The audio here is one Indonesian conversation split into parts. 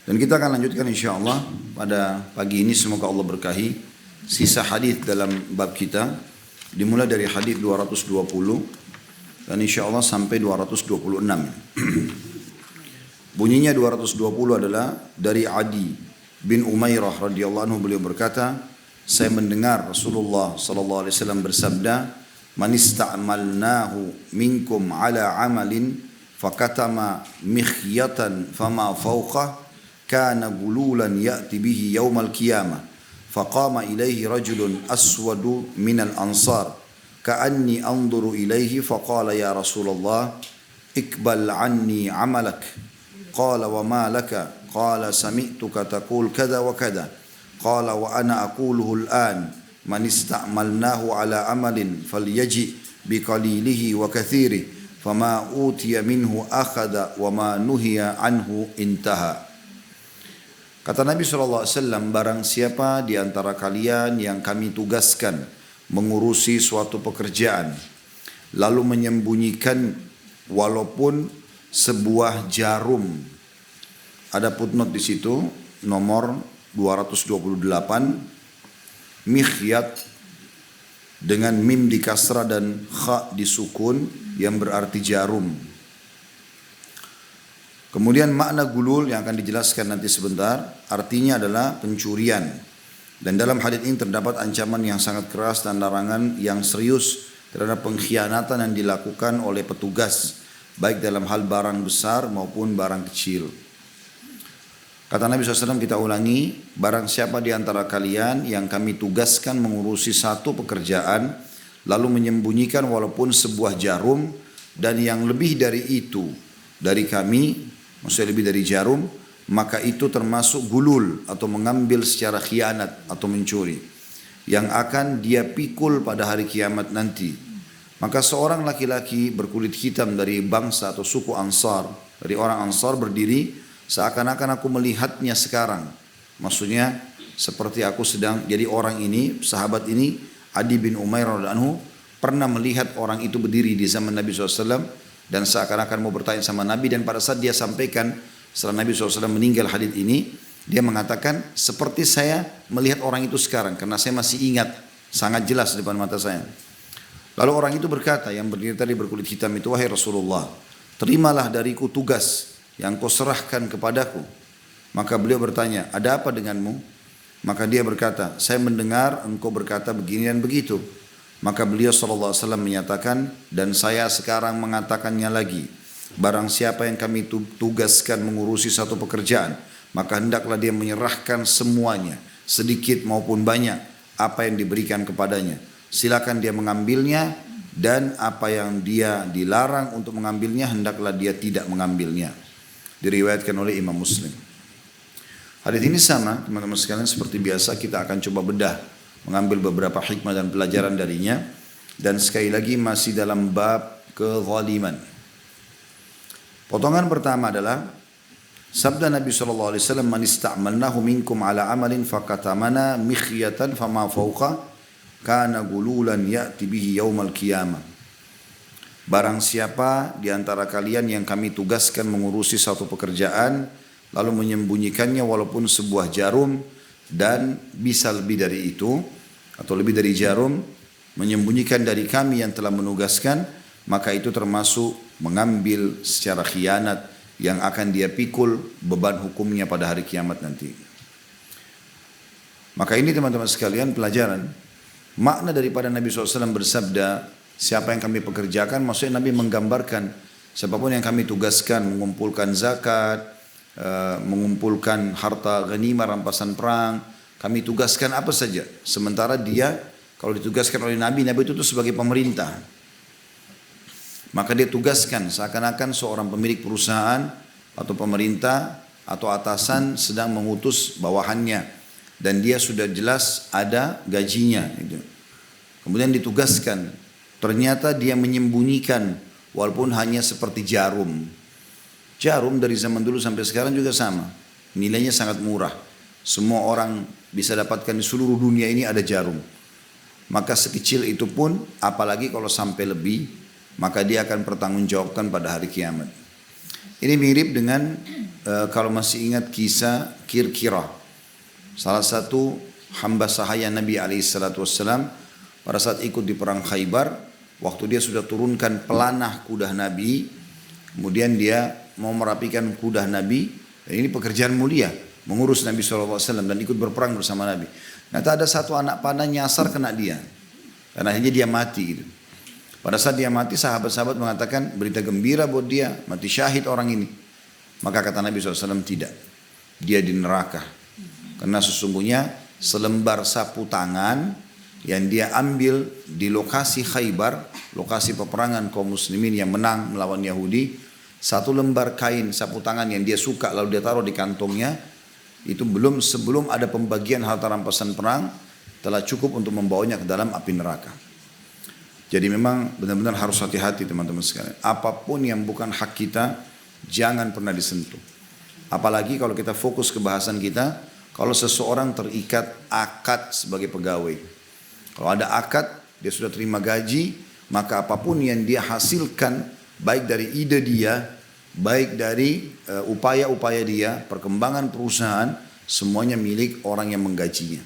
Dan kita akan lanjutkan insyaAllah pada pagi ini, semoga Allah berkahi sisa hadis dalam bab kita, dimulai dari hadis 220 dan insyaAllah sampai 226. Bunyinya 220 adalah dari Adi bin Umairah radhiyallahu anhu, beliau berkata, saya mendengar Rasulullah sallallahu alaihi wasallam bersabda, man ista'malnahu minkum ala amalin fakatama mikhyatan fama fawqah kana gululan ya'ti bihi yawmal qiyamah faqama ilaihi rajulun aswadu minal ansar ka'anni anzuru ilaihi faqala ya Rasulullah ikbal anni amalak qala wa ma laka qala sami'tuka taqul kada wa kada qala wa ana aquluhu al'an man ista'malnahu ala amalin falyaji biqalilihi wa kathirihi fama utiya minhu akhadha wa ma nuhiya anhu intaha. Kata Nabi SAW, barang siapa di antara kalian yang kami tugaskan mengurusi suatu pekerjaan, lalu menyembunyikan walaupun sebuah jarum. Ada footnote di situ, nomor 228, mikhyat dengan mim di kasrah dan kha di sukun yang berarti jarum. Kemudian makna gulul yang akan dijelaskan nanti sebentar, artinya adalah pencurian. Dan dalam hadis ini terdapat ancaman yang sangat keras dan larangan yang serius terhadap pengkhianatan yang dilakukan oleh petugas, baik dalam hal barang besar maupun barang kecil. Kata Nabi SAW, kita ulangi, barang siapa di antara kalian yang kami tugaskan mengurusi satu pekerjaan, lalu menyembunyikan walaupun sebuah jarum, dan yang lebih dari itu dari kami, maksudnya lebih dari jarum, maka itu termasuk gulul atau mengambil secara khianat atau mencuri yang akan dia pikul pada hari kiamat nanti. Maka seorang laki-laki berkulit hitam dari bangsa atau suku Ansar, dari orang Ansar berdiri, seakan-akan aku melihatnya sekarang. Maksudnya seperti aku sedang, jadi orang ini, sahabat ini, Adi bin Umairah radhiyallahu anhu, pernah melihat orang itu berdiri di zaman Nabi SAW dan seakan-akan mau bertanya sama Nabi. Dan pada saat dia sampaikan setelah Nabi SAW meninggal hadits ini, dia mengatakan seperti saya melihat orang itu sekarang karena saya masih ingat sangat jelas di depan mata saya. Lalu orang itu berkata, yang berdiri tadi berkulit hitam itu, wahai Rasulullah, terimalah dariku tugas yang kau serahkan kepadaku. Maka beliau bertanya, ada apa denganmu? Maka dia berkata, saya mendengar engkau berkata begini dan begitu. Maka beliau SAW menyatakan, dan saya sekarang mengatakannya lagi, barang siapa yang kami tugaskan mengurusi satu pekerjaan, maka hendaklah dia menyerahkan semuanya, sedikit maupun banyak, apa yang diberikan kepadanya. Silakan dia mengambilnya, dan apa yang dia dilarang untuk mengambilnya, hendaklah dia tidak mengambilnya. Diriwayatkan oleh Imam Muslim. Hadis ini sama teman-teman sekalian, seperti biasa kita akan coba bedah, mengambil beberapa hikmah dan pelajaran darinya. Dan sekali lagi masih dalam bab kezaliman. Potongan pertama adalah sabda Nabi SAW, man ista'malnahu minkum ala amalin fakatamana mikhyatan fama fawqa kana gululan ya'ti bihi yawmal qiyamah. Barang siapa di antara kalian yang kami tugaskan mengurusi satu pekerjaan, lalu menyembunyikannya walaupun sebuah jarum, dan bisa lebih dari itu atau lebih dari jarum, menyembunyikan dari kami yang telah menugaskan, maka itu termasuk mengambil secara khianat yang akan dia pikul beban hukumnya pada hari kiamat nanti. Maka ini teman-teman sekalian pelajaran makna daripada Nabi SAW bersabda, siapa yang kami pekerjakan, maksudnya Nabi menggambarkan siapapun yang kami tugaskan mengumpulkan zakat, mengumpulkan harta ghanimah rampasan perang, kami tugaskan apa saja. Sementara dia kalau ditugaskan oleh Nabi itu tuh sebagai pemerintah. Maka dia tugaskan seakan-akan seorang pemilik perusahaan atau pemerintah atau atasan sedang mengutus bawahannya dan dia sudah jelas ada gajinya gitu. Kemudian ditugaskan, ternyata dia menyembunyikan walaupun hanya seperti jarum. Jarum dari zaman dulu sampai sekarang juga sama, nilainya sangat murah. Semua orang bisa dapatkan di seluruh dunia ini ada jarum. Maka sekecil itu pun, apalagi kalau sampai lebih, maka dia akan pertanggungjawabkan pada hari kiamat. Ini mirip dengan kalau masih ingat kisah Kirkirah, salah satu hamba sahaya Nabi SAW pada saat ikut di perang Khaybar, waktu dia sudah turunkan pelanah kuda Nabi, kemudian dia mau merapikan kuda Nabi, dan ini pekerjaan mulia, mengurus Nabi SAW dan ikut berperang bersama Nabi. Ternyata ada satu anak panah nyasar kena dia, dan akhirnya dia mati gitu. Pada saat dia mati, sahabat-sahabat mengatakan berita gembira buat dia, mati syahid orang ini. Maka kata Nabi SAW, tidak, dia di neraka. Karena sesungguhnya selembar sapu tangan yang dia ambil di lokasi Khaybar, lokasi peperangan kaum muslimin yang menang melawan Yahudi, satu lembar kain sapu tangan yang dia suka lalu dia taruh di kantongnya, itu sebelum ada pembagian harta rampasan perang, telah cukup untuk membawanya ke dalam api neraka. Jadi memang benar-benar harus hati-hati teman-teman sekalian. Apapun yang bukan hak kita, jangan pernah disentuh. Apalagi kalau kita fokus ke bahasan kita, kalau seseorang terikat akad sebagai pegawai. Kalau ada akad, dia sudah terima gaji, maka apapun yang dia hasilkan, baik dari ide dia, baik dari upaya-upaya dia, perkembangan perusahaan, semuanya milik orang yang menggajinya.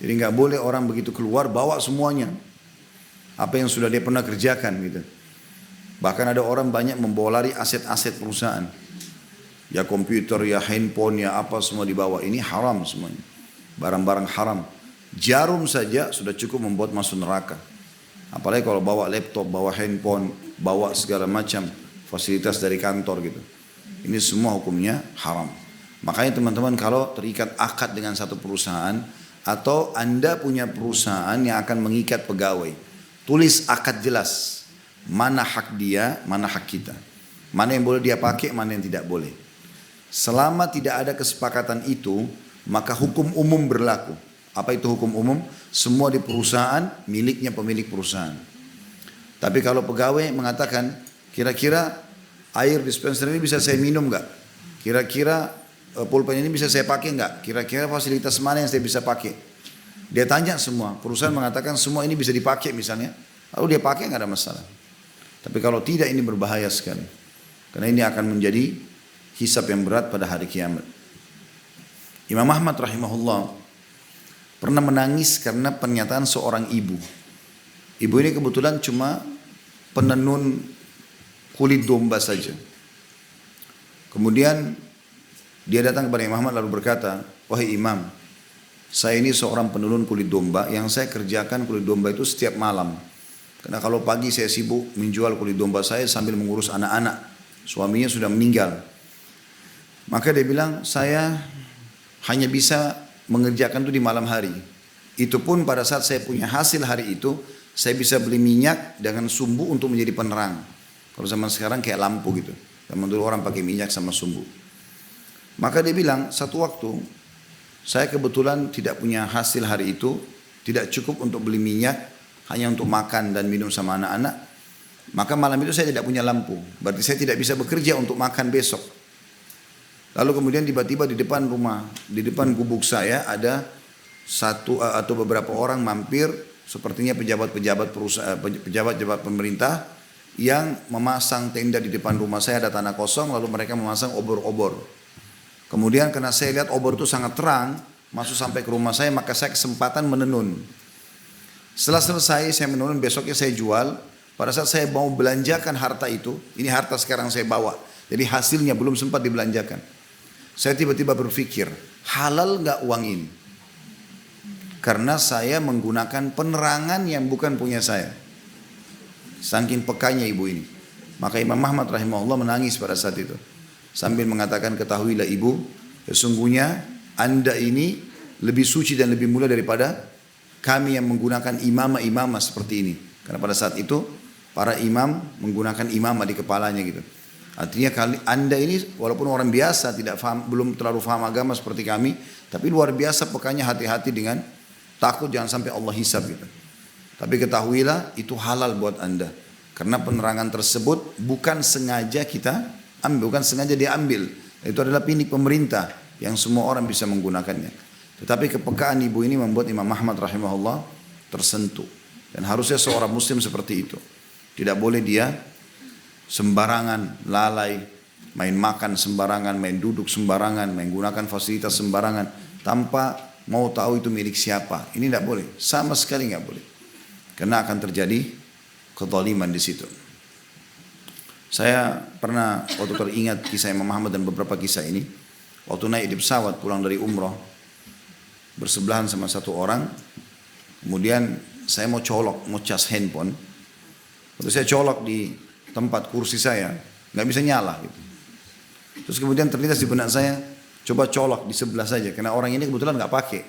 Jadi nggak boleh orang begitu keluar bawa semuanya. Apa yang sudah dia pernah kerjakan gitu. Bahkan ada orang banyak membawa lari aset-aset perusahaan. Ya komputer, ya handphone, ya apa semua dibawa. Ini haram semuanya. Barang-barang haram. Jarum saja sudah cukup membuat masuk neraka. Apalagi kalau bawa laptop, bawa handphone, bawa segala macam fasilitas dari kantor gitu. Ini semua hukumnya haram. Makanya teman-teman kalau terikat akad dengan satu perusahaan, atau Anda punya perusahaan yang akan mengikat pegawai, tulis akad jelas. Mana hak dia, mana hak kita. Mana yang boleh dia pakai, mana yang tidak boleh. Selama tidak ada kesepakatan itu, maka hukum umum berlaku. Apa itu hukum umum? Semua di perusahaan miliknya pemilik perusahaan. Tapi kalau pegawai mengatakan, kira-kira air dispenser ini bisa saya minum nggak? Kira-kira pulpen ini bisa saya pakai nggak? Kira-kira fasilitas mana yang saya bisa pakai? Dia tanya semua, perusahaan mengatakan semua ini bisa dipakai misalnya, lalu dia pakai nggak ada masalah. Tapi kalau tidak, ini berbahaya sekali. Karena ini akan menjadi hisab yang berat pada hari kiamat. Imam Ahmad rahimahullah pernah menangis karena pernyataan seorang ibu. Ibu ini kebetulan cuma penenun kulit domba saja. Kemudian dia datang kepada Imam Ahmad lalu berkata, wahai Imam, saya ini seorang penenun kulit domba, yang saya kerjakan kulit domba itu setiap malam. Karena kalau pagi saya sibuk menjual kulit domba saya sambil mengurus anak-anak. Suaminya sudah meninggal. Maka dia bilang, saya hanya bisa mengerjakan itu di malam hari. Itu pun pada saat saya punya hasil hari itu, saya bisa beli minyak dengan sumbu untuk menjadi penerang. Kalau zaman sekarang kayak lampu gitu. Zaman dulu orang pakai minyak sama sumbu. Maka dia bilang, satu waktu saya kebetulan tidak punya hasil hari itu, tidak cukup untuk beli minyak, hanya untuk makan dan minum sama anak-anak. Maka malam itu saya tidak punya lampu, berarti saya tidak bisa bekerja untuk makan besok. Lalu kemudian tiba-tiba di depan rumah, di depan gubuk saya ada satu atau beberapa orang mampir, sepertinya pejabat-pejabat perusahaan, pejabat-pejabat pemerintah yang memasang tenda di depan rumah saya, ada tanah kosong, lalu mereka memasang obor-obor. Kemudian karena saya lihat obor itu sangat terang, masuk sampai ke rumah saya, maka saya kesempatan menenun. Setelah selesai saya menenun, besoknya saya jual. Pada saat saya mau belanjakan harta itu, ini harta sekarang saya bawa, jadi hasilnya belum sempat dibelanjakan. Saya tiba-tiba berpikir, halal nggak uang ini? Karena saya menggunakan penerangan yang bukan punya saya. Saking pekanya ibu ini. Maka Imam Ahmad rahimahullah menangis pada saat itu. Sambil mengatakan, ketahuilah ibu, sesungguhnya anda ini lebih suci dan lebih mulia daripada kami yang menggunakan imamah-imamah seperti ini. Karena pada saat itu para imam menggunakan imamah di kepalanya gitu. Artinya anda ini walaupun orang biasa tidak faham, belum terlalu faham agama seperti kami, tapi luar biasa pekanya, hati-hati dengan takut jangan sampai Allah hisab gitu. Tapi ketahuilah itu halal buat anda. Karena penerangan tersebut bukan sengaja kita ambil, bukan sengaja dia ambil. Itu adalah pinik pemerintah yang semua orang bisa menggunakannya. Tetapi kepekaan ibu ini membuat Imam Ahmad rahimahullah tersentuh. Dan harusnya seorang muslim seperti itu. Tidak boleh dia sembarangan, lalai, main makan sembarangan, main duduk sembarangan, main gunakan fasilitas sembarangan tanpa mau tahu itu milik siapa. Ini tidak boleh, sama sekali nggak boleh. Karena akan terjadi kezaliman di situ. Saya pernah waktu teringat kisah Imam Muhammad dan beberapa kisah ini. Waktu naik di pesawat pulang dari umroh, bersebelahan sama satu orang. Kemudian saya mau colok, mau cas handphone. Waktu saya colok di tempat kursi saya, nggak bisa nyala gitu. Terus kemudian terlintas di benak saya, coba colok di sebelah saja, karena orang ini kebetulan nggak pakai.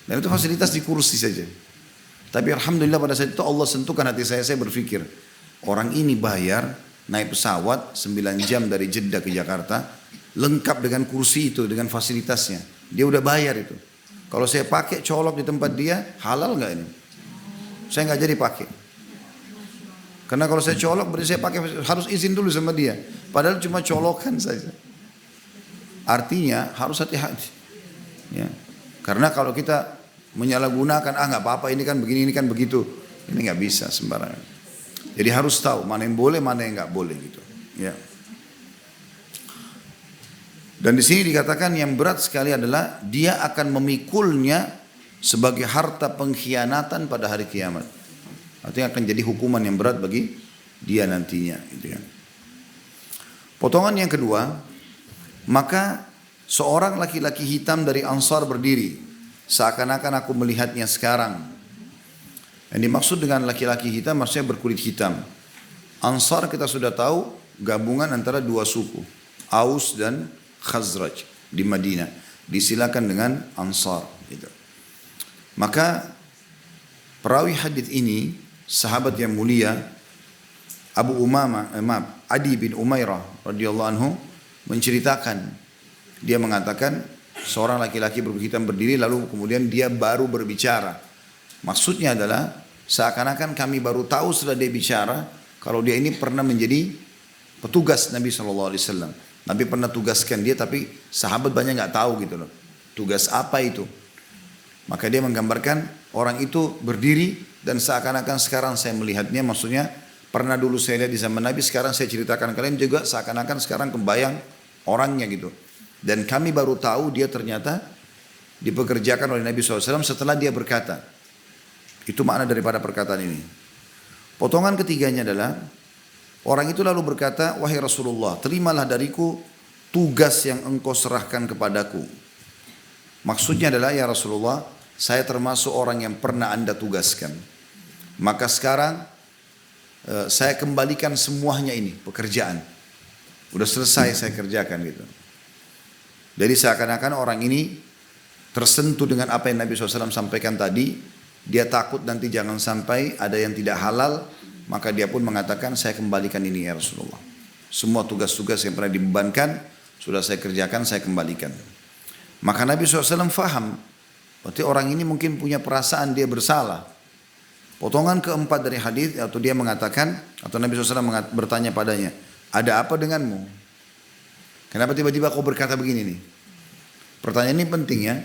Dan itu fasilitas di kursi saja. Tapi alhamdulillah pada saat itu Allah sentuhkan hati saya berpikir, orang ini bayar naik pesawat 9 jam dari Jeddah ke Jakarta, lengkap dengan kursi itu, dengan fasilitasnya. Dia udah bayar itu. Kalau saya pakai colok di tempat dia, halal nggak ini? Saya nggak jadi pakai. Karena kalau saya colok berarti saya pakai harus izin dulu sama dia. Padahal cuma colokan saja. Artinya harus hati-hati. Ya. Karena kalau kita menyalahgunakan, nggak apa-apa ini kan begini, ini kan begitu. Ini nggak bisa sembarangan. Jadi harus tahu mana yang boleh, mana yang nggak boleh gitu. Ya. Dan di sini dikatakan yang berat sekali adalah dia akan memikulnya sebagai harta pengkhianatan pada hari kiamat. Artinya akan jadi hukuman yang berat bagi dia nantinya. Gitu ya. Potongan yang kedua, maka seorang laki-laki hitam dari Ansar berdiri, seakan-akan aku melihatnya sekarang. Yang dimaksud dengan laki-laki hitam maksudnya berkulit hitam. Ansar kita sudah tahu gabungan antara dua suku, Aus dan Khazraj di Madinah. Disilakan dengan Ansar. Gitu. Maka perawi hadis ini sahabat yang mulia Adi bin Umairah radhiyallahu anhu menceritakan, dia mengatakan seorang laki-laki berkulit hitam berdiri lalu kemudian dia baru berbicara. Maksudnya adalah seakan-akan kami baru tahu setelah dia bicara kalau dia ini pernah menjadi petugas Nabi SAW. Nabi pernah tugaskan dia tapi sahabat banyak nggak tahu gitu loh. Tugas apa itu? Maka dia menggambarkan orang itu berdiri dan seakan-akan sekarang saya melihatnya, maksudnya pernah dulu saya lihat di zaman Nabi, sekarang saya ceritakan kalian juga seakan-akan sekarang kebayang orangnya gitu. Dan kami baru tahu dia ternyata dipekerjakan oleh Nabi SAW setelah dia berkata. Itu makna daripada perkataan ini. Potongan ketiganya adalah orang itu lalu berkata, wahai Rasulullah, terimalah dariku tugas yang engkau serahkan kepadaku. Maksudnya adalah, ya Rasulullah, saya termasuk orang yang pernah Anda tugaskan. Maka sekarang saya kembalikan semuanya ini, pekerjaan. Udah selesai saya kerjakan gitu. Jadi seakan-akan orang ini tersentuh dengan apa yang Nabi SAW sampaikan tadi. Dia takut nanti jangan sampai ada yang tidak halal. Maka dia pun mengatakan, saya kembalikan ini ya Rasulullah. Semua tugas-tugas yang pernah dibebankan, sudah saya kerjakan, saya kembalikan. Maka Nabi SAW faham. Berarti orang ini mungkin punya perasaan dia bersalah. Potongan keempat dari hadis atau dia mengatakan atau Nabi SAW bertanya padanya, ada apa denganmu? Kenapa tiba-tiba kau berkata begini nih? Pertanyaan ini penting ya.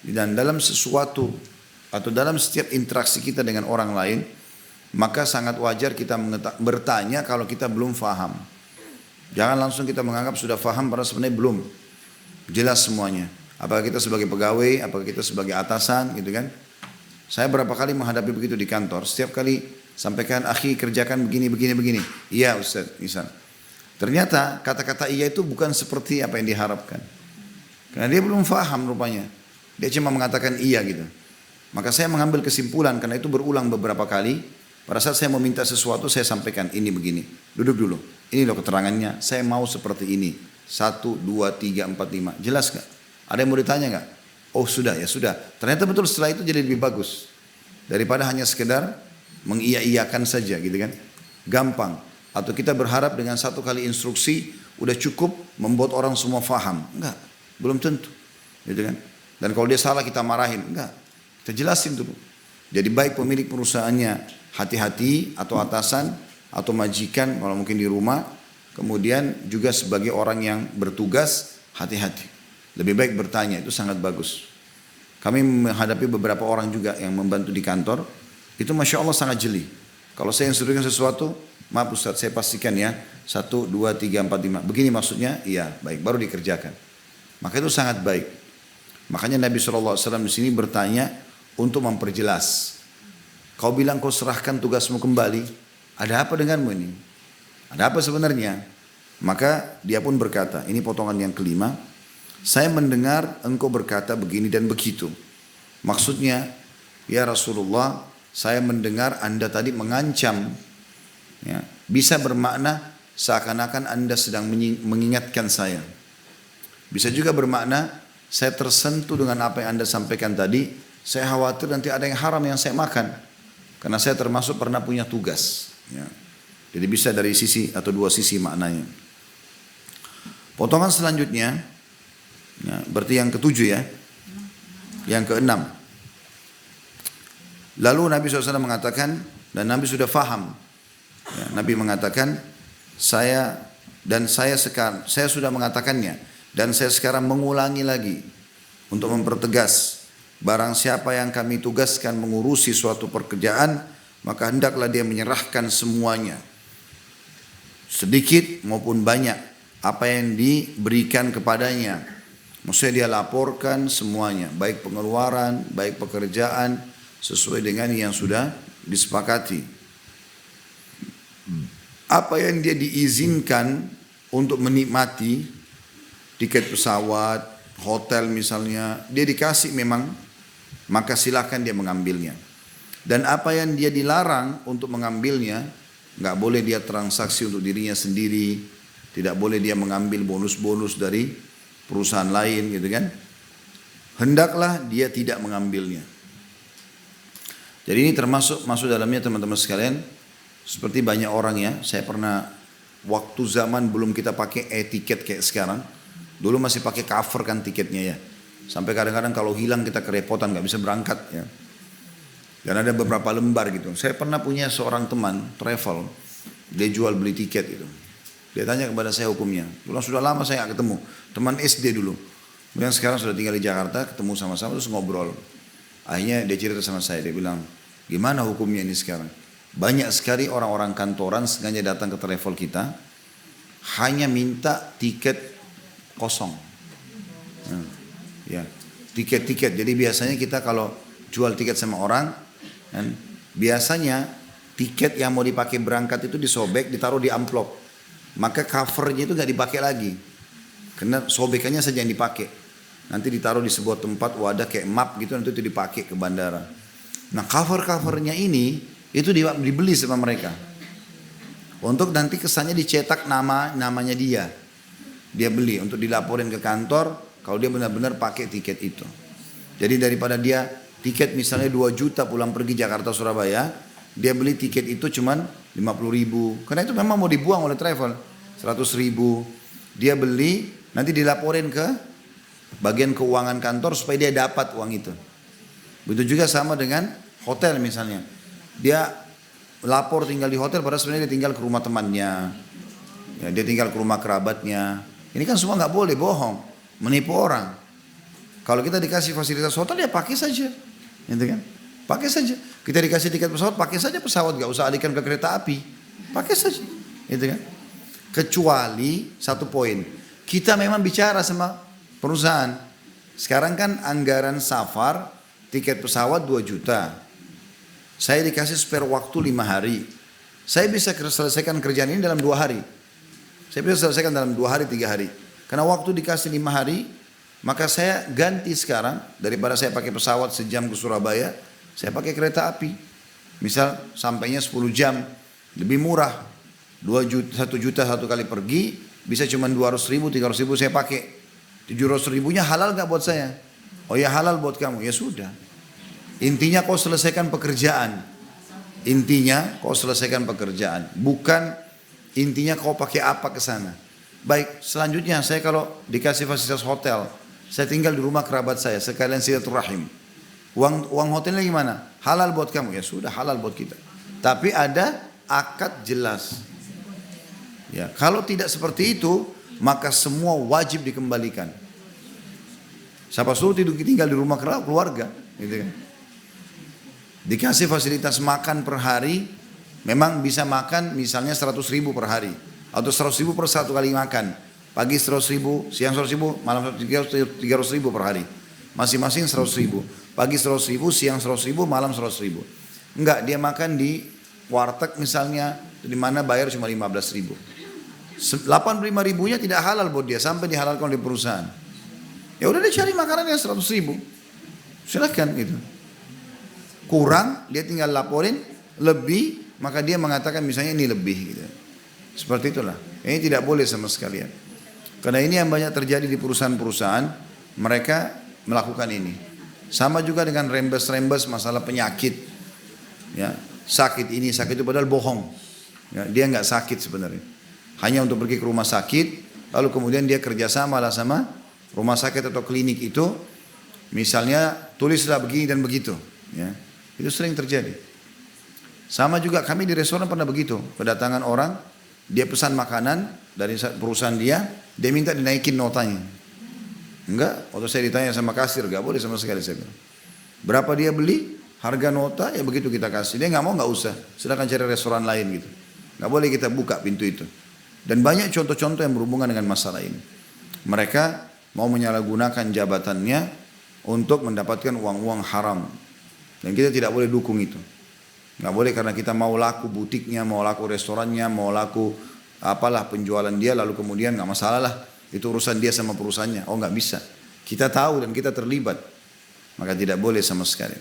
Dan dalam sesuatu atau dalam setiap interaksi kita dengan orang lain, maka sangat wajar kita bertanya kalau kita belum faham. Jangan langsung kita menganggap sudah faham padahal sebenarnya belum jelas semuanya. Apakah kita sebagai pegawai, apakah kita sebagai atasan gitu kan. Saya berapa kali menghadapi begitu di kantor. Setiap kali sampaikan, akhi kerjakan begini. Iya Ustaz, misal. Ternyata kata-kata iya itu bukan seperti apa yang diharapkan. Karena dia belum faham rupanya. Dia cuma mengatakan iya gitu. Maka saya mengambil kesimpulan karena itu berulang beberapa kali. Pada saat saya mau minta sesuatu saya sampaikan ini begini. Duduk dulu. Ini loh keterangannya. Saya mau seperti ini. 1, 2, 3, 4, 5. Jelas gak? Ada yang mau ditanya nggak? Oh sudah ya sudah. Ternyata betul setelah itu jadi lebih bagus daripada hanya sekedar mengiya-iyakan saja gitu kan. Gampang. Atau kita berharap dengan satu kali instruksi udah cukup membuat orang semua faham. Enggak, belum tentu. Gitu kan. Dan kalau dia salah kita marahin. Enggak, kita jelasin dulu. Jadi baik pemilik perusahaannya hati-hati atau atasan atau majikan kalau mungkin di rumah. Kemudian juga sebagai orang yang bertugas hati-hati. Lebih baik bertanya, itu sangat bagus. Kami menghadapi beberapa orang juga yang membantu di kantor. Itu Masya Allah sangat jeli. Kalau saya instruksikan sesuatu, maaf Ustaz, saya pastikan ya, 1, 2, 3, 4, 5. Begini maksudnya, iya, baik, baru dikerjakan. Maka itu sangat baik. Makanya Nabi SAW di sini bertanya untuk memperjelas. Kau bilang kau serahkan tugasmu kembali, ada apa denganmu ini? Ada apa sebenarnya? Maka dia pun berkata, ini potongan yang kelima, saya mendengar engkau berkata begini dan begitu. Maksudnya, ya Rasulullah, saya mendengar Anda tadi mengancam. Ya, bisa bermakna seakan-akan Anda sedang mengingatkan saya. Bisa juga bermakna, saya tersentuh dengan apa yang Anda sampaikan tadi. Saya khawatir nanti ada yang haram yang saya makan. Karena saya termasuk pernah punya tugas. Ya. Jadi bisa dari sisi atau dua sisi maknanya. Potongan selanjutnya, ya, berarti yang ketujuh ya. Yang keenam. Lalu Nabi SAW mengatakan, dan Nabi sudah faham. Ya, Nabi mengatakan, saya sudah mengatakannya. Dan saya sekarang mengulangi lagi. Untuk mempertegas. Barang siapa yang kami tugaskan mengurusi suatu pekerjaan, maka hendaklah dia menyerahkan semuanya. Sedikit maupun banyak. Apa yang diberikan kepadanya. Maksudnya dia laporkan semuanya. Baik pengeluaran, baik pekerjaan. Sesuai dengan yang sudah disepakati. Apa yang dia diizinkan untuk menikmati. Tiket pesawat, hotel misalnya. Dia dikasih memang. Maka silakan dia mengambilnya. Dan apa yang dia dilarang untuk mengambilnya. Gak boleh dia transaksi untuk dirinya sendiri. Tidak boleh dia mengambil bonus-bonus dari perusahaan lain gitu kan. Hendaklah dia tidak mengambilnya. Jadi ini masuk dalamnya teman-teman sekalian. Seperti banyak orang ya. Saya pernah waktu zaman belum kita pakai e-tiket kayak sekarang. Dulu masih pakai cover kan tiketnya ya. Sampai kadang-kadang kalau hilang kita kerepotan gak bisa berangkat ya. Dan ada beberapa lembar gitu. Saya pernah punya seorang teman travel. Dia jual beli tiket itu. Dia tanya kepada saya hukumnya. Dulu sudah lama saya gak ketemu. Teman SD dulu. Kemudian sekarang sudah tinggal di Jakarta. Ketemu sama-sama terus ngobrol. Akhirnya dia cerita sama saya. Dia bilang, gimana hukumnya ini sekarang? Banyak sekali orang-orang kantoran sengaja datang ke travel kita. Hanya minta tiket kosong. Ya, tiket-tiket. Jadi biasanya kita kalau jual tiket sama orang. Biasanya tiket yang mau dipakai berangkat itu disobek, ditaruh di amplop. Maka covernya itu gak dipakai lagi. Karena sobekannya saja yang dipakai. Nanti ditaruh di sebuah tempat wadah kayak map gitu, nanti itu dipakai ke bandara. Nah cover-covernya ini itu dibeli sama mereka. Untuk nanti kesannya dicetak namanya dia. Dia beli untuk dilaporin ke kantor kalau dia benar-benar pakai tiket itu. Jadi daripada dia tiket misalnya 2 juta pulang pergi Jakarta Surabaya, dia beli tiket itu cuman 50.000. Karena itu memang mau dibuang oleh travel. 100.000. Dia beli, nanti dilaporin ke bagian keuangan kantor supaya dia dapat uang itu. Begitu juga sama dengan hotel misalnya. Dia lapor tinggal di hotel padahal sebenarnya dia tinggal ke rumah temannya. Ya, dia tinggal ke rumah kerabatnya. Ini kan semua nggak boleh, bohong, menipu orang. Kalau kita dikasih fasilitas hotel ya pakai saja, gitu kan? Pakai saja. Kita dikasih tiket pesawat, pakai saja pesawat, nggak usah alihkan ke kereta api, pakai saja, gitu kan? Kecuali satu poin, kita memang bicara sama perusahaan. Sekarang kan anggaran safar tiket pesawat 2 juta. Saya dikasih spare waktu 5 hari. Saya bisa selesaikan kerjaan ini dalam 2 hari. Saya bisa selesaikan dalam 2 hari, 3 hari. Karena waktu dikasih 5 hari, maka saya ganti sekarang. Daripada saya pakai pesawat sejam ke Surabaya, saya pakai kereta api. Misal sampainya 10 jam, lebih murah. 1 juta satu kali pergi, bisa cuma 200.000, 300.000 saya pakai. 700.000-nya halal gak buat saya? Oh ya halal buat kamu, ya sudah. Intinya kau selesaikan pekerjaan. Intinya kau selesaikan pekerjaan. Bukan intinya kau pakai apa ke sana. Baik, selanjutnya saya kalau dikasih fasilitas hotel, saya tinggal di rumah kerabat saya, sekalian silaturahim. Uang hotelnya gimana? Halal buat kamu, ya sudah halal buat kita. Tapi ada akad jelas. Ya, kalau tidak seperti itu, maka semua wajib dikembalikan. Siapa suruh tinggal di rumah keluarga, gitu kan? Dikasih fasilitas makan per hari, Memang bisa makan misalnya 100.000 per hari. Atau 100.000 per satu kali makan. Pagi 100.000, siang 100.000, malam 300.000 per hari. Masing-masing 100.000. Pagi 100.000, siang 100.000, malam 100.000. Enggak, dia makan di warteg misalnya, di mana bayar cuma 15.000. 85.000-nya tidak halal buat dia, sampai dihalalkan oleh perusahaan. Ya udah dia cari makanan yang 100.000. Silakan gitu. Kurang, dia tinggal laporin, lebih, maka dia mengatakan misalnya ini lebih gitu. Seperti itulah. Ini tidak boleh sama sekalian. Karena ini yang banyak terjadi di perusahaan-perusahaan, mereka melakukan ini. Sama juga dengan rembes-rembes masalah penyakit. Ya, sakit ini, sakit itu, padahal bohong. Ya, dia nggak sakit sebenarnya. Hanya untuk pergi ke rumah sakit, lalu kemudian dia kerjasama lah sama rumah sakit atau klinik itu, misalnya tulislah begini dan begitu. Ya, itu sering terjadi. Sama juga kami di restoran pernah begitu, kedatangan orang, dia pesan makanan dari perusahaan dia minta dinaikin notanya. Enggak, waktu saya ditanya sama kasir, enggak boleh sama sekali saya bilang. Berapa dia beli, harga nota, ya begitu kita kasih. Dia nggak mau, nggak usah, silakan cari restoran lain gitu. Nggak boleh kita buka pintu itu. Dan banyak contoh-contoh yang berhubungan dengan masalah ini. Mereka mau menyalahgunakan jabatannya untuk mendapatkan uang-uang haram. Dan kita tidak boleh dukung itu. Nggak boleh karena kita mau laku butiknya, mau laku restorannya, mau laku apalah penjualan dia, lalu kemudian nggak masalah lah. Itu urusan dia sama perusahaannya. Oh nggak bisa. Kita tahu dan kita terlibat. Maka tidak boleh sama sekali.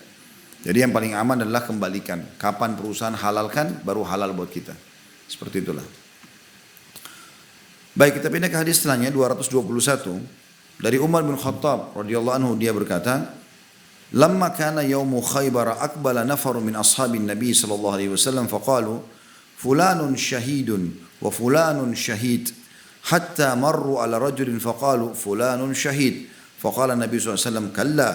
Jadi yang paling aman adalah kembalikan. Kapan perusahaan halalkan, baru halal buat kita. Seperti itulah. Baik, kita pindah ke hadis setelahnya 221 dari Umar bin Khattab radhiyallahu anhu, dia berkata, "Lamma kana yaumu Khaybar aqbala nafarun min ashabin Nabi sallallahu alaihi wasallam faqalu fulanun syahidun wa fulanun syahid hatta marru ala rajulin faqalu fulanun syahid faqala Nabi sallallahu alaihi wasallam kalla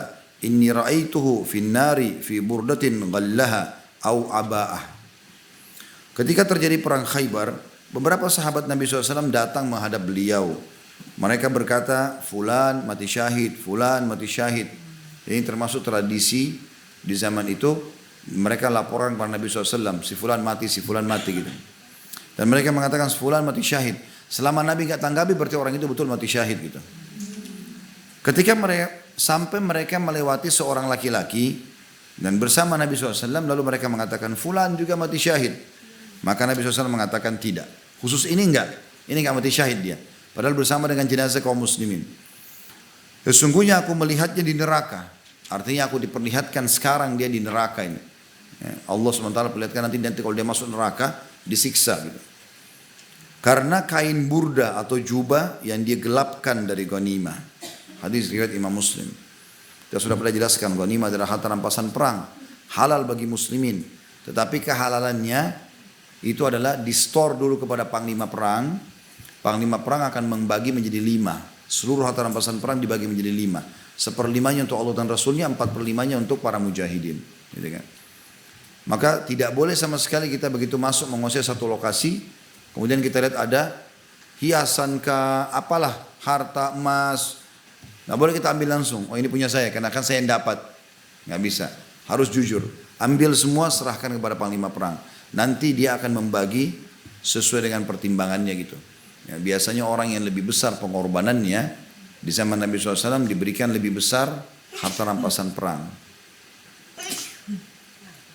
inni ra'aituhu fin nari fi burdatin ghallaha au aba'ah." Ketika terjadi perang Khaybar, beberapa sahabat Nabi SAW datang menghadap beliau. Mereka berkata, fulan mati syahid, fulan mati syahid. Ini termasuk tradisi di zaman itu. Mereka laporan kepada Nabi SAW, si fulan mati gitu. Dan mereka mengatakan, si fulan mati syahid. Selama Nabi nggak tanggapi, berarti orang itu betul mati syahid gitu. Ketika mereka melewati seorang laki-laki, dan bersama Nabi SAW, lalu mereka mengatakan, fulan juga mati syahid. Maka Nabi SAW mengatakan tidak. Khusus ini enggak mati syahid dia. Padahal bersama dengan jenazah kaum muslimin. Sesungguhnya aku melihatnya di neraka. Artinya aku diperlihatkan sekarang dia di neraka ini. Allah SWT perlihatkan nanti kalau dia masuk neraka, disiksa gitu. Karena kain burda atau jubah yang dia gelapkan dari ghanimah. Hadis riwayat Imam Muslim. Kita sudah pernah jelaskan, ghanimah adalah harta rampasan perang. Halal bagi muslimin. Tetapi kehalalannya itu adalah di-store dulu kepada panglima perang. Panglima perang akan membagi menjadi 5. Seluruh harta rampasan perang dibagi menjadi 5. 1/5 untuk Allah dan Rasulnya, 4/5 untuk para mujahidin. Gitu kan? Maka tidak boleh sama sekali kita begitu masuk menguasai satu lokasi, kemudian kita lihat ada hiasan ke apalah, harta emas. Nggak boleh kita ambil langsung. Oh ini punya saya, karena kan saya yang dapat. Nggak bisa. Harus jujur. Ambil semua, serahkan kepada panglima perang. Nanti dia akan membagi sesuai dengan pertimbangannya gitu. Ya, biasanya orang yang lebih besar pengorbanannya di zaman Nabi SAW diberikan lebih besar harta rampasan perang.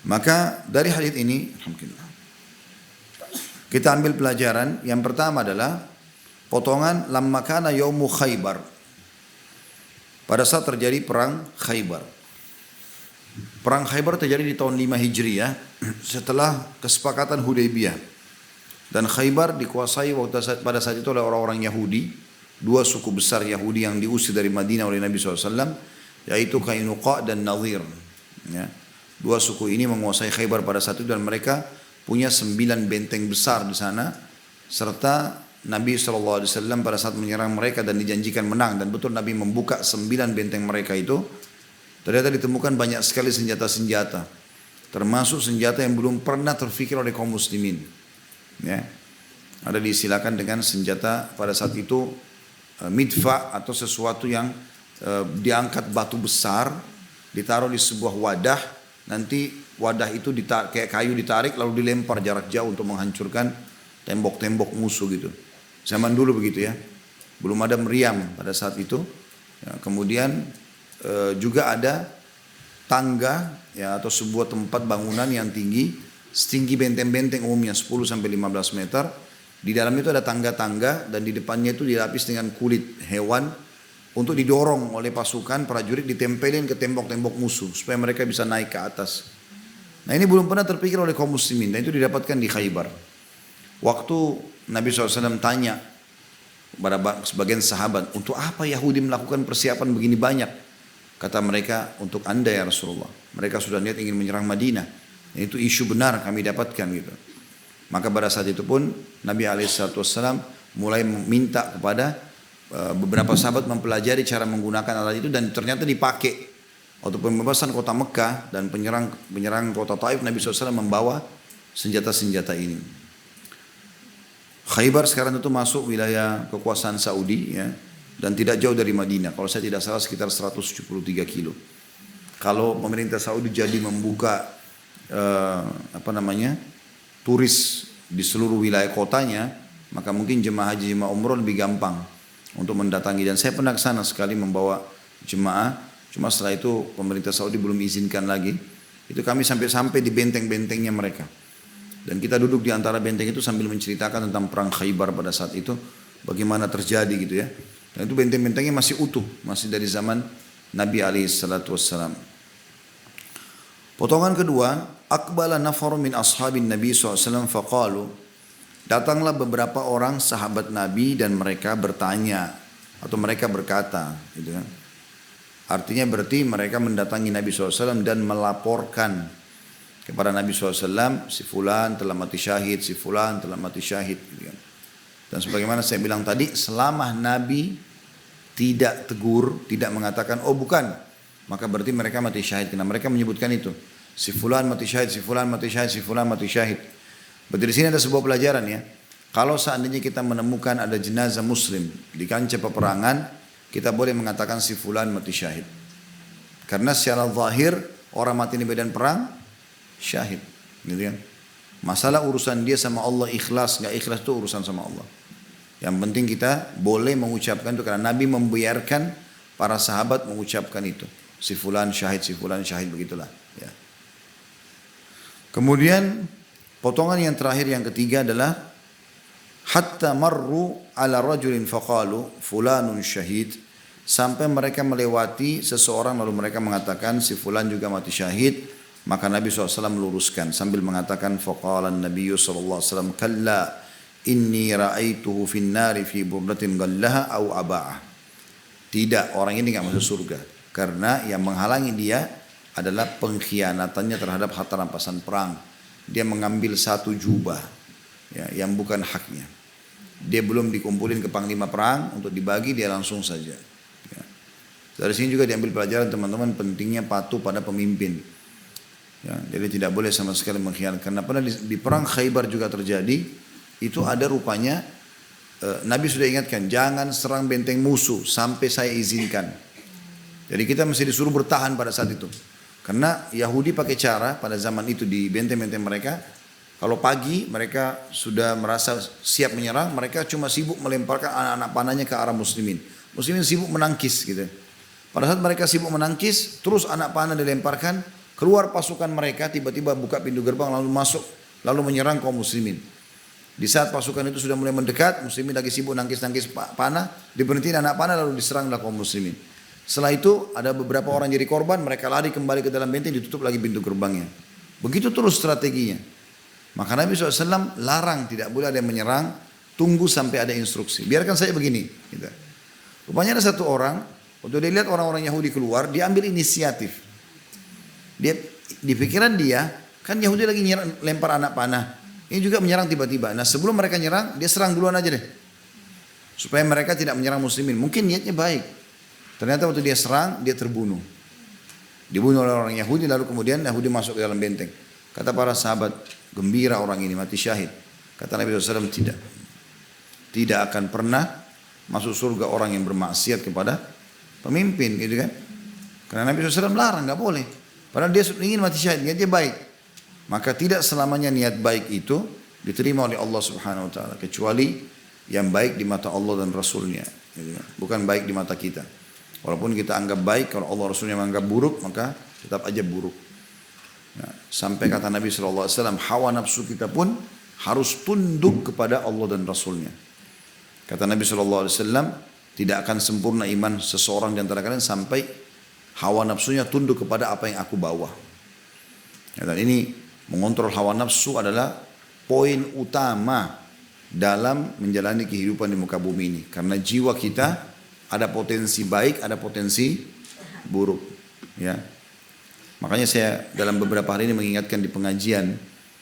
Maka dari hadits ini, alhamdulillah, kita ambil pelajaran. Yang pertama adalah potongan lamma kana yaumu Khaybar. Pada saat terjadi perang Khaybar. Perang Khaybar terjadi di tahun 5 Hijriah setelah kesepakatan Hudaybiyah. Dan Khaybar dikuasai pada saat itu oleh orang-orang Yahudi. 2 suku besar Yahudi yang diusir dari Madinah oleh Nabi SAW, yaitu Qainuqa dan Nadhir. Ya. 2 suku ini menguasai Khaybar pada saat itu, dan mereka punya 9 benteng besar di sana. Serta Nabi SAW pada saat menyerang mereka dan dijanjikan menang, dan betul Nabi membuka 9 benteng mereka itu. Ternyata ditemukan banyak sekali senjata-senjata, termasuk senjata yang belum pernah terfikir oleh kaum muslimin. Ya. Ada disilakan dengan senjata pada saat itu midfa atau sesuatu yang diangkat batu besar, ditaruh di sebuah wadah, nanti wadah itu kayak kayu ditarik lalu dilempar jarak jauh untuk menghancurkan tembok-tembok musuh gitu. Zaman dulu begitu ya. Belum ada meriam pada saat itu. Ya, kemudian juga ada tangga ya atau sebuah tempat bangunan yang tinggi, setinggi benteng-benteng umumnya 10 sampai 15 meter. Di dalam itu ada tangga-tangga dan di depannya itu dilapis dengan kulit hewan untuk didorong oleh pasukan prajurit ditempelin ke tembok-tembok musuh supaya mereka bisa naik ke atas. Nah ini belum pernah terpikir oleh kaum muslimin dan itu didapatkan di Khaybar. Waktu Nabi SAW tanya kepada sebagian sahabat, untuk apa Yahudi melakukan persiapan begini banyak? Kata mereka, untuk anda ya Rasulullah. Mereka sudah niat ingin menyerang Madinah. Dan itu isu benar kami dapatkan gitu. Maka pada saat itu pun Nabi SAW mulai meminta kepada beberapa sahabat mempelajari cara menggunakan alat itu dan ternyata dipakai. Waktu pembebasan kota Mekah dan penyerang kota Taif, Nabi SAW membawa senjata-senjata ini. Khaybar sekarang itu masuk wilayah kekuasaan Saudi ya, dan tidak jauh dari Madinah. Kalau saya tidak salah sekitar 173 kilo. Kalau pemerintah Saudi jadi membuka turis di seluruh wilayah kotanya, maka mungkin jemaah haji jemaah umroh lebih gampang untuk mendatangi. Dan saya pernah ke sana sekali membawa jemaah. Cuma setelah itu pemerintah Saudi belum izinkan lagi. Itu kami sampai di benteng-bentengnya mereka. Dan kita duduk di antara benteng itu sambil menceritakan tentang perang Khaybar pada saat itu. Bagaimana terjadi gitu ya. Dan itu benteng-bentengnya masih utuh. Masih dari zaman Nabi SAW. Potongan kedua. Aqbala nafaru min ashabin Nabi SAW faqalu. Datanglah beberapa orang sahabat Nabi dan mereka bertanya. Atau mereka berkata gitu kan. Artinya berarti mereka mendatangi Nabi SAW dan melaporkan kepada Nabi SAW, si fulan telah mati syahid, si fulan telah mati syahid. Dan sebagaimana saya bilang tadi, selama Nabi tidak tegur, tidak mengatakan, oh bukan, maka berarti mereka mati syahid. Karena mereka menyebutkan itu, si fulan mati syahid, si fulan mati syahid, si fulan mati syahid. Berarti di sini ada sebuah pelajaran ya. Kalau seandainya kita menemukan ada jenazah muslim di kancah peperangan, kita boleh mengatakan si fulan mati syahid. Karena secara zahir orang mati di medan perang syahid, gitu kan? Masalah urusan dia sama Allah ikhlas nggak ikhlas itu urusan sama Allah. Yang penting kita boleh mengucapkan itu karena Nabi membiarkan para sahabat mengucapkan itu. Si fulan syahid, begitulah. Ya. Kemudian potongan yang terakhir yang ketiga adalah hatta marru ala rajulin faqalu fulanun syahid, sampai mereka melewati seseorang lalu mereka mengatakan si fulan juga mati syahid. Maka Nabi SAW meluruskan sambil mengatakan faqala an-nabiy SAW kalla inni ra'aituhu fin nari fi burdatin ghallaha aw aba'ah. Tidak, orang ini enggak masuk surga karena yang menghalangi dia adalah pengkhianatannya terhadap harta rampasan perang. Dia mengambil satu jubah ya, yang bukan haknya. Dia belum dikumpulin ke panglima perang untuk dibagi, dia langsung saja. Ya. Dari sini juga diambil pelajaran teman-teman pentingnya patuh pada pemimpin. Ya, jadi tidak boleh sama sekali mengkhianat. Karena pernah di perang Khaybar juga terjadi, itu ada rupanya Nabi sudah ingatkan jangan serang benteng musuh sampai saya izinkan. Jadi kita mesti disuruh bertahan pada saat itu. Karena Yahudi pakai cara pada zaman itu di benteng-benteng mereka. Kalau pagi mereka sudah merasa siap menyerang, mereka cuma sibuk melemparkan anak-anak panahnya ke arah muslimin. Muslimin sibuk menangkis gitu. Pada saat mereka sibuk menangkis, terus anak panah dilemparkan, keluar pasukan mereka, tiba-tiba buka pintu gerbang lalu masuk, lalu menyerang kaum muslimin. Di saat pasukan itu sudah mulai mendekat, muslimin lagi sibuk nangkis-nangkis panah, diberhentiin anak panah lalu diseranglah kaum muslimin. Setelah itu ada beberapa orang jadi korban, mereka lari kembali ke dalam benteng, ditutup lagi pintu gerbangnya. Begitu terus strateginya. Maka Nabi SAW larang tidak boleh ada yang menyerang, tunggu sampai ada instruksi. Biarkan saya begini. Gitu. Rupanya ada satu orang, waktu dia lihat orang-orang Yahudi keluar, dia ambil inisiatif. Dia di pikiran dia, kan Yahudi lagi nyerang, lempar anak panah. Ini juga menyerang tiba-tiba. Nah sebelum mereka nyerang, dia serang duluan aja deh. Supaya mereka tidak menyerang muslimin. Mungkin niatnya baik. Ternyata waktu dia serang, dia terbunuh. Dibunuh oleh orang Yahudi, lalu kemudian Yahudi masuk ke dalam benteng. Kata para sahabat, gembira orang ini mati syahid. Kata Nabi SAW, tidak. Tidak akan pernah masuk surga orang yang bermaksiat kepada pemimpin, gitu kan? Karena Nabi SAW larang, nggak boleh. Padahal dia ingin mati syahid, dia baik. Maka tidak selamanya niat baik itu diterima oleh Allah Subhanahu wa taala, kecuali yang baik di mata Allah dan Rasulnya, gitu kan. Bukan baik di mata kita. Walaupun kita anggap baik, kalau Allah Rasulnya menganggap buruk, maka tetap aja buruk. Nah, sampai kata Nabi SAW, hawa nafsu kita pun harus tunduk kepada Allah dan Rasulnya. Kata Nabi SAW, tidak akan sempurna iman seseorang di antara kalian sampai hawa nafsunya tunduk kepada apa yang aku bawa. Dan ini mengontrol hawa nafsu adalah poin utama dalam menjalani kehidupan di muka bumi ini. Karena jiwa kita ada potensi baik, ada potensi buruk. Ya. Makanya saya dalam beberapa hari ini mengingatkan di pengajian,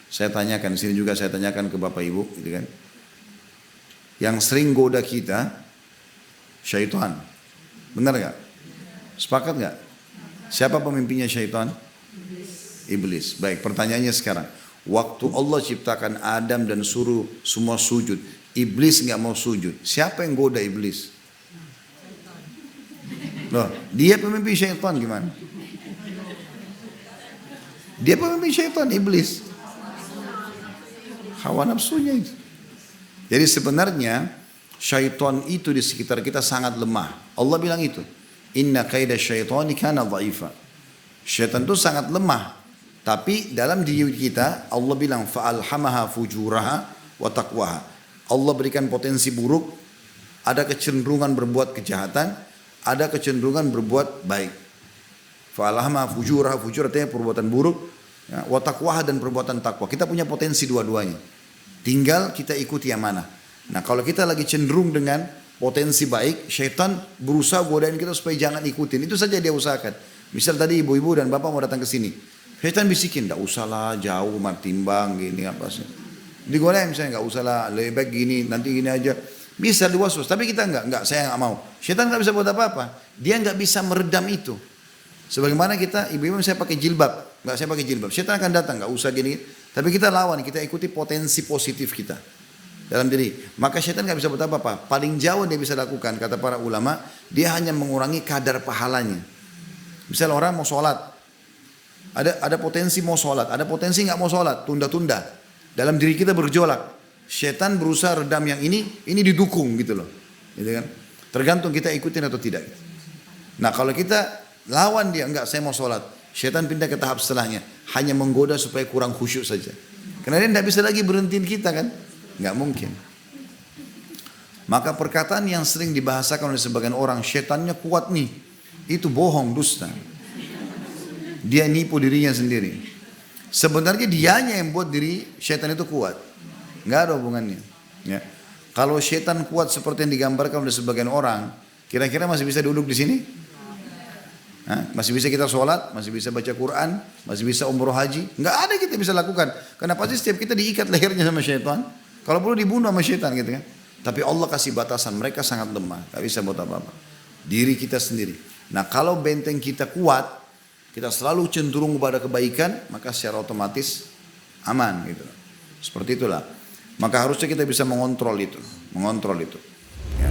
saya tanyakan, di sini juga saya tanyakan ke Bapak Ibu, gitu kan. Yang sering goda kita, syaitan. Benar gak? Sepakat gak? Siapa pemimpinnya syaitan? Iblis. Baik, pertanyaannya sekarang. Waktu Allah ciptakan Adam dan suruh semua sujud, Iblis nggak mau sujud. Siapa yang goda Iblis? Loh, dia pemimpin syaitan gimana? Dia pemimpin syaitan, Iblis. Hawa nafsunya itu. Jadi sebenarnya syaitan itu di sekitar kita sangat lemah. Allah bilang itu. Inna kaida syaitani kana dha'ifa. Syaitan itu sangat lemah. Tapi dalam diri kita Allah bilang fa'alhamaha fujuraha wa taqwaha. Allah berikan potensi buruk, ada kecenderungan berbuat kejahatan, ada kecenderungan berbuat baik. Fa'alhamaha fujuraha, fujur artinya perbuatan buruk, ya, wa taqwaha dan perbuatan takwa. Kita punya potensi dua-duanya. Tinggal kita ikuti yang mana. Nah, kalau kita lagi cenderung dengan potensi baik, syaitan berusaha godain kita supaya jangan ikutin. Itu saja dia usahakan. Misal tadi ibu-ibu dan bapak mau datang ke sini. Syaitan bisikin, enggak usahlah jauh martimbang gini apa sih. Digodain misalnya, enggak usahlah lebih baik gini, nanti gini aja. Bisa diwaswas, tapi kita enggak, saya enggak mau. Syaitan enggak bisa buat apa-apa. Dia enggak bisa meredam itu. Sebagaimana kita, ibu-ibu saya pakai jilbab, enggak saya pakai jilbab. Syaitan akan datang, enggak usah gini. Tapi kita lawan, kita ikuti potensi positif kita dalam diri. Maka syaitan enggak bisa buat apa-apa. Paling jauh dia bisa lakukan, kata para ulama, dia hanya mengurangi kadar pahalanya. Misal orang mau sholat, ada potensi mau sholat, ada potensi nggak mau sholat, tunda-tunda. Dalam diri kita bergejolak. Syaitan berusaha redam yang ini didukung gitu loh. Gitu kan? Tergantung kita ikutin atau tidak. Nah kalau kita lawan dia, enggak saya mau sholat. Syaitan pindah ke tahap setelahnya. Hanya menggoda supaya kurang khusyuk saja. Karena dia tidak bisa lagi berhentiin kita kan. Nggak mungkin. Maka perkataan yang sering dibahasakan oleh sebagian orang, syaitannya kuat nih. Itu bohong, dusta. Dia nipu dirinya sendiri. Sebenarnya dianya yang buat diri syaitan itu kuat. Nggak ada hubungannya. Ya. Kalau syaitan kuat seperti yang digambarkan oleh sebagian orang, kira-kira masih bisa duduk di sini? Hah? Masih bisa kita sholat? Masih bisa baca Quran? Masih bisa umroh haji? Nggak ada kita bisa lakukan. Karena pasti setiap kita diikat lehernya sama syaitan. Kalau perlu dibunuh sama syaitan gitu kan. Tapi Allah kasih batasan. Mereka sangat lemah. Nggak bisa buat apa-apa. Diri kita sendiri. Nah kalau benteng kita kuat, kita selalu cenderung kepada kebaikan, maka secara otomatis aman gitu. Seperti itulah. Maka harusnya kita bisa mengontrol itu. Ya.